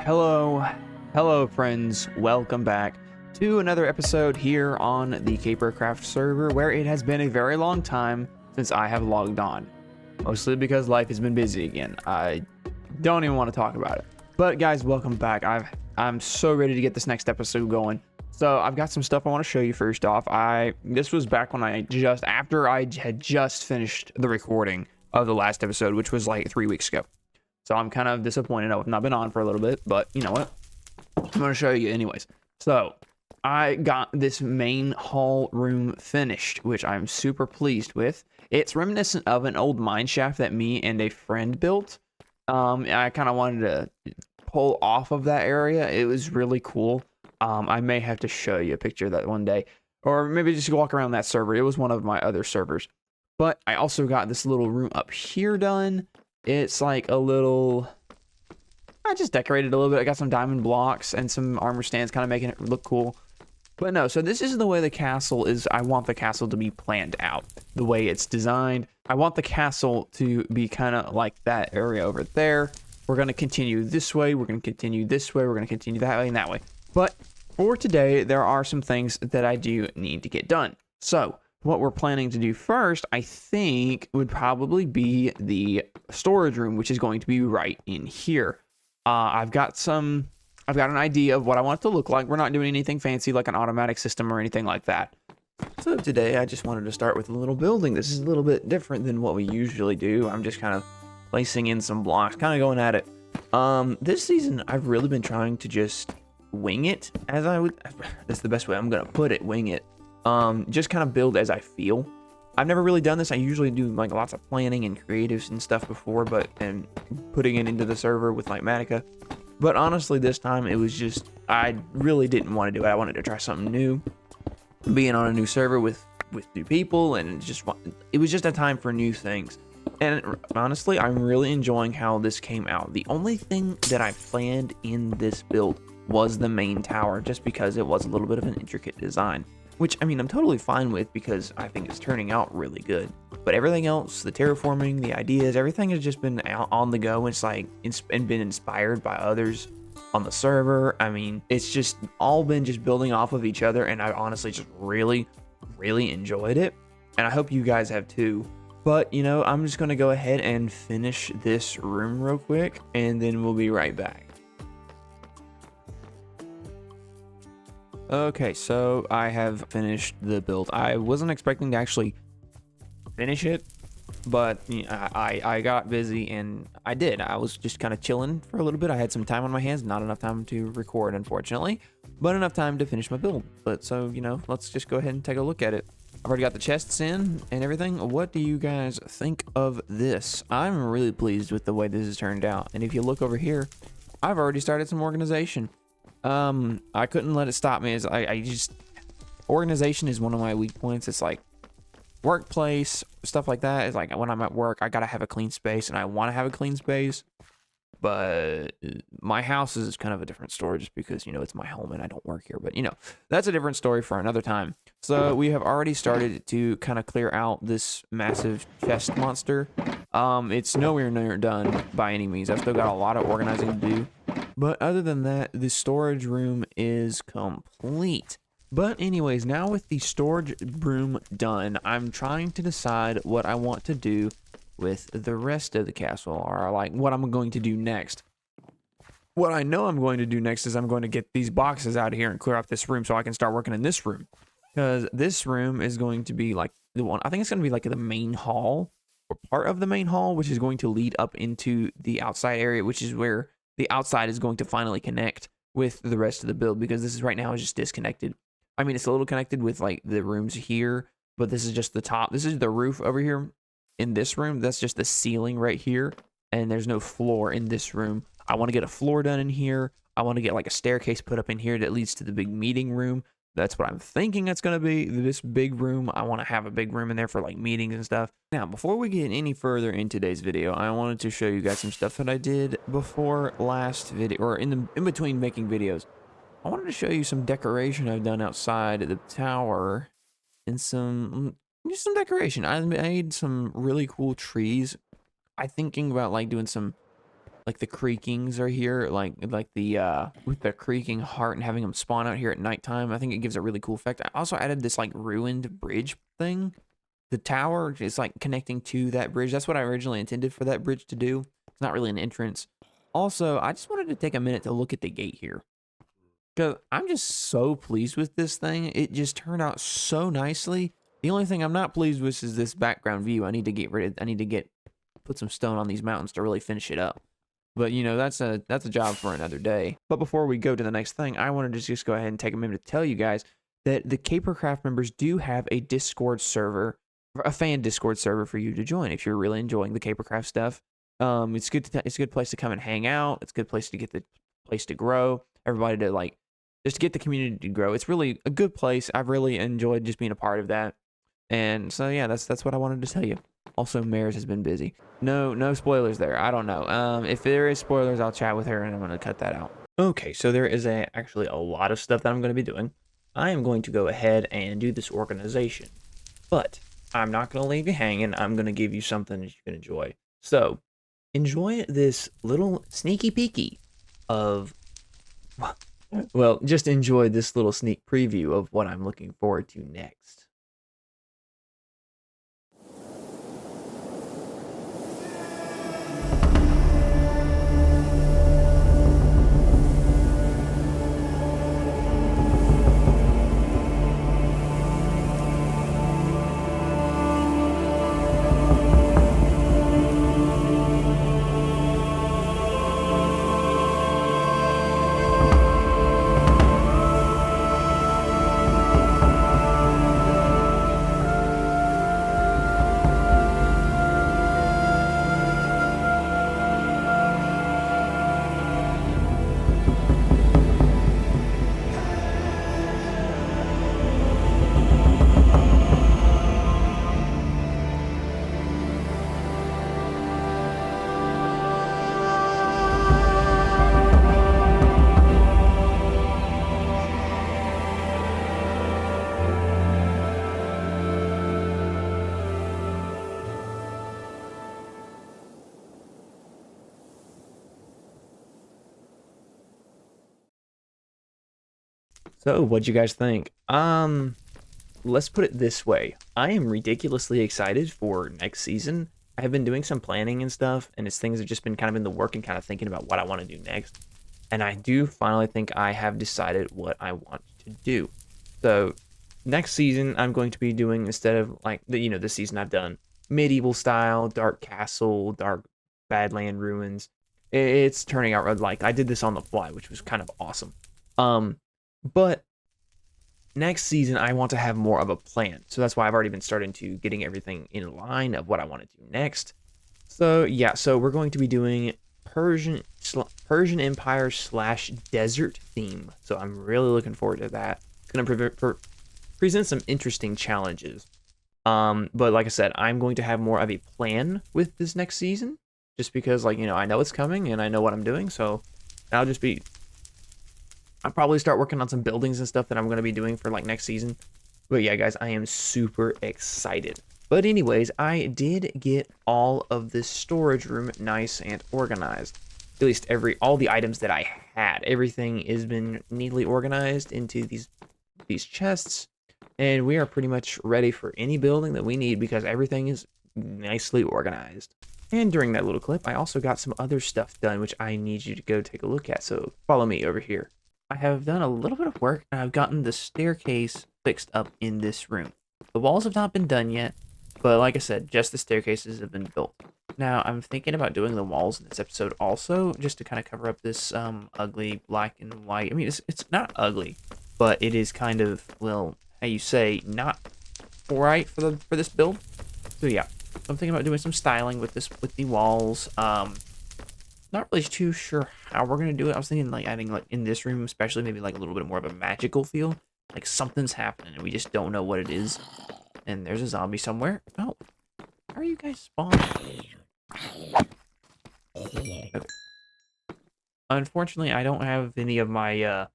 Hello friends, welcome back to another episode here on the CaperCraft server, where it has been a very long time since I have logged on, mostly because life has been busy again. I don't even want to talk about it, but guys, welcome back. I'm so ready to get this next episode going. So I've got some stuff I want to show you. First off, this was back when after I had just finished the recording of the last episode, which was like 3 weeks ago. So I'm kind of disappointed I've not been on for a little bit, but you know what? I'm going to show you anyways. So I got this main hall room finished, which I'm super pleased with. It's reminiscent of an old mine shaft that me and a friend built. I kind of wanted to pull off of that area. It was really cool. I may have to show you a picture of that one day, or maybe just walk around that server. It was one of my other servers. But I also got this little room up here done. It's like a little, I just decorated a little bit. I got some diamond blocks and some armor stands, kind of making it look cool. But no, so this is the way the castle is. I want the castle to be planned out, the way it's designed. I want the castle to be kind of like that area over there. We're going to continue this way. We're going to continue this way. We're going to continue that way and that way. But for today, there are some things that I do need to get done. So what we're planning to do first, I think, would probably be the storage room, which is going to be right in here. I've got an idea of what I want it to look like. We're not doing anything fancy like an automatic system or anything like that. So today I just wanted to start with a little building. This is a little bit different than what we usually do. I'm just kind of placing in some blocks, kind of going at it. This season I've really been trying to just wing it, that's the best way I'm gonna put it, wing it. Just kind of build as I feel. I've never really done this. I usually do like lots of planning and creatives and stuff before, and putting it into the server with like Matica. But honestly, this time it was just, I really didn't want to do it. I wanted to try something new, being on a new server with new people, and it was just a time for new things. And honestly, I'm really enjoying how this came out. The only thing that I planned in this build was the main tower, just because it was a little bit of an intricate design. Which, I mean, I'm totally fine with because I think it's turning out really good. But everything else, the terraforming, the ideas, everything has just been out on the go. It's like, and been inspired by others on the server. I mean, it's just all been just building off of each other. And I honestly just really, really enjoyed it. And I hope you guys have too. But, you know, I'm just going to go ahead and finish this room real quick. And then we'll be right back. Okay, so I have finished the build. I wasn't expecting to actually finish it, but I got busy and I did. I was just kind of chilling for a little bit. I had some time on my hands, not enough time to record, unfortunately, but enough time to finish my build. But so, you know, let's just go ahead and take a look at it. I've already got the chests in and everything. What do you guys think of this? I'm really pleased with the way this has turned out. And if you look over here, I've already started some organization. I couldn't let it stop me. As I just, organization is one of my weak points. It's like workplace stuff like that. It's like when I'm at work, I gotta have a clean space, and I want to have a clean space. But my house is kind of a different story, just because, you know, it's my home and I don't work here. But you know, that's a different story for another time. So we have already started to kind of clear out this massive chest monster. It's nowhere near done by any means. I've still got a lot of organizing to do. But other than that, the storage room is complete. But anyways, now with the storage room done, I'm trying to decide what I want to do with the rest of the castle, or like what I'm going to do next. What I know I'm going to do next is I'm going to get these boxes out of here and clear up this room so I can start working in this room. Because this room is going to be like the one, I think it's going to be like the main hall, or part of the main hall, which is going to lead up into the outside area, which is where the outside is going to finally connect with the rest of the build, because this is right now is just disconnected. I mean, it's a little connected with like the rooms here, but this is just the top. This is the roof over here in this room. That's just the ceiling right here. And there's no floor in this room. I want to get a floor done in here. I want to get like a staircase put up in here that leads to the big meeting room. That's what I'm thinking it's going to be, this big room. I want to have a big room in there for like meetings and stuff. Now, before we get any further in today's video, I wanted to show you guys some stuff that I did before last video, or in between making videos. I wanted to show you some decoration I've done outside the tower, and just some decoration. I made some really cool trees. I'm thinking about like doing some like the creakings are here, like the with the creaking heart and having them spawn out here at nighttime. I think it gives a really cool effect. I also added this like ruined bridge thing. The tower is like connecting to that bridge. That's what I originally intended for that bridge to do. It's not really an entrance. Also, I just wanted to take a minute to look at the gate here. Because I'm just so pleased with this thing. It just turned out so nicely. The only thing I'm not pleased with is this background view. I need to get rid of, put some stone on these mountains to really finish it up. But you know, that's a job for another day. But before we go to the next thing, I wanted to just go ahead and take a minute to tell you guys that the CaperCraft members do have a Discord server, a fan Discord server for you to join if you're really enjoying the CaperCraft stuff. It's it's a good place to come and hang out. It's a good place to get the place to grow. Everybody to like just to get the community to grow. It's really a good place. I've really enjoyed just being a part of that. And so yeah, that's what I wanted to tell you. Also, Mares has been busy. No spoilers there. I don't know. If there is spoilers, I'll chat with her and I'm gonna cut that out. Okay, so there is actually a lot of stuff that I'm gonna be doing. I am going to go ahead and do this organization, but I'm not gonna leave you hanging. I'm gonna give you something that you can enjoy. So enjoy this little sneaky peeky of, well, just enjoy this little sneak preview of what I'm looking forward to next. So, what'd you guys think? Let's put it this way. I am ridiculously excited for next season. I have been doing some planning and stuff, and it's things have just been kind of in the work and kind of thinking about what I want to do next. And I do finally think I have decided what I want to do. So, next season I'm going to be doing, instead of like this season I've done medieval style, dark castle, dark badland ruins. It's turning out like I did this on the fly, which was kind of awesome. But next season, I want to have more of a plan. So that's why I've already been starting to getting everything in line of what I want to do next. So yeah, so we're going to be doing Persian Empire / desert theme. So I'm really looking forward to that. It's going to present some interesting challenges. But like I said, I'm going to have more of a plan with this next season, just because I know it's coming and I know what I'm doing. So I'll probably start working on some buildings and stuff that I'm going to be doing for next season. But yeah, guys, I am super excited. But anyways, I did get all of this storage room nice and organized. At least all the items that I had. Everything has been neatly organized into these chests. And we are pretty much ready for any building that we need because everything is nicely organized. And during that little clip, I also got some other stuff done, which I need you to go take a look at. So follow me over here. I have done a little bit of work, and I've gotten the staircase fixed up in this room. The walls have not been done yet, but like I said, just the staircases have been built. Now, I'm thinking about doing the walls in this episode also, just to kind of cover up this ugly black and white. I mean, it's not ugly, but it is kind of, well, how you say, not right for this build. So yeah, I'm thinking about doing some styling with the walls. Not really too sure how we're gonna do it. I was thinking adding in this room, especially maybe a little bit more of a magical feel. Like something's happening and we just don't know what it is. And there's a zombie somewhere. Oh, how are you guys spawning? Okay. Unfortunately, I don't have any of my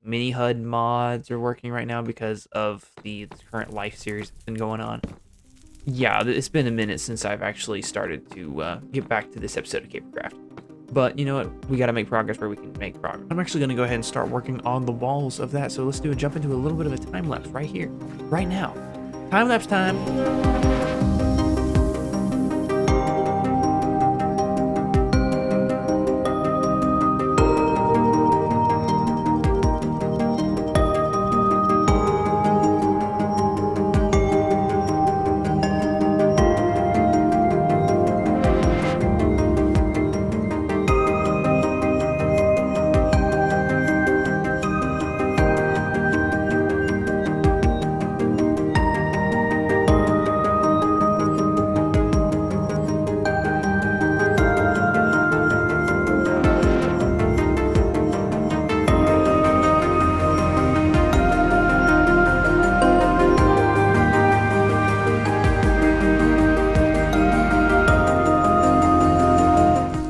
mini HUD mods are working right now because of the current life series that's been going on. Yeah, it's been a minute since I've actually started to get back to this episode of CaperCraft. But you know what? We got to make progress where we can make progress. I'm actually going to go ahead and start working on the walls of that. So let's jump into a little bit of a time lapse right here, right now. Time lapse time.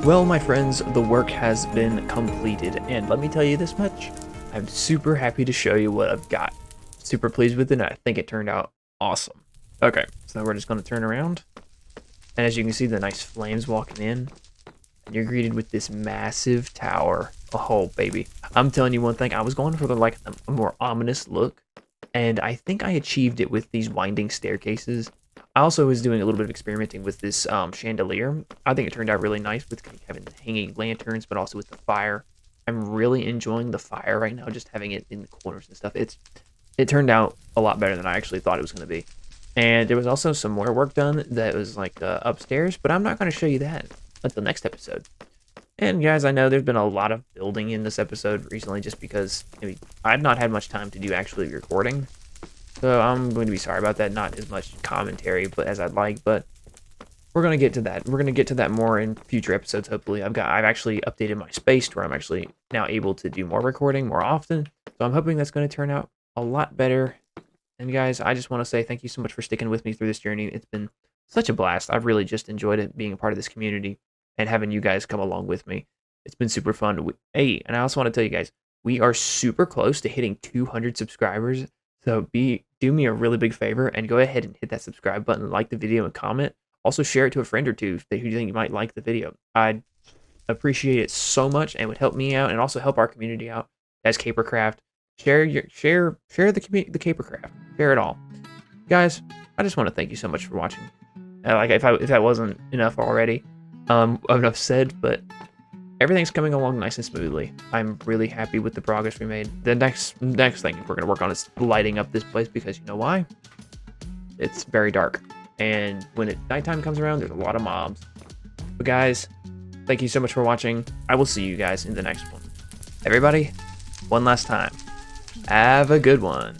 Well, my friends, the work has been completed, and let me tell you this much, I'm super happy to show you what I've got. Super pleased with it, and I think it turned out awesome. Okay, so we're just going to turn around, and as you can see, the nice flames walking in, and you're greeted with this massive tower. Oh, baby. I'm telling you one thing, I was going for a more ominous look, and I think I achieved it with these winding staircases. I also was doing a little bit of experimenting with this chandelier. I think it turned out really nice with having hanging lanterns, but also with the fire. I'm really enjoying the fire right now, just having it in the corners and stuff. It turned out a lot better than I actually thought it was going to be. And there was also some more work done that was upstairs, but I'm not going to show you that until next episode. And guys, I know there's been a lot of building in this episode recently just because I've not had much time to do actually recording. So I'm going to be sorry about that. Not as much commentary but as I'd like, but we're going to get to that. We're going to get to that more in future episodes, hopefully. I've actually updated my space to where I'm actually now able to do more recording more often. So I'm hoping that's going to turn out a lot better. And guys, I just want to say thank you so much for sticking with me through this journey. It's been such a blast. I've really just enjoyed it, being a part of this community and having you guys come along with me. It's been super fun. Hey, and I also want to tell you guys, we are super close to hitting 200 subscribers. So do me a really big favor and go ahead and hit that subscribe button, like the video, and comment. Also share it to a friend or two who you think might like the video. I'd appreciate it so much and would help me out and also help our community out as CaperCraft. Share the CaperCraft. Share it all. Guys, I just want to thank you so much for watching. If that wasn't enough already, enough said, but everything's coming along nice and smoothly. I'm really happy with the progress we made. The next thing we're going to work on is lighting up this place because you know why? It's very dark. And when nighttime comes around, there's a lot of mobs. But guys, thank you so much for watching. I will see you guys in the next one. Everybody, one last time, have a good one.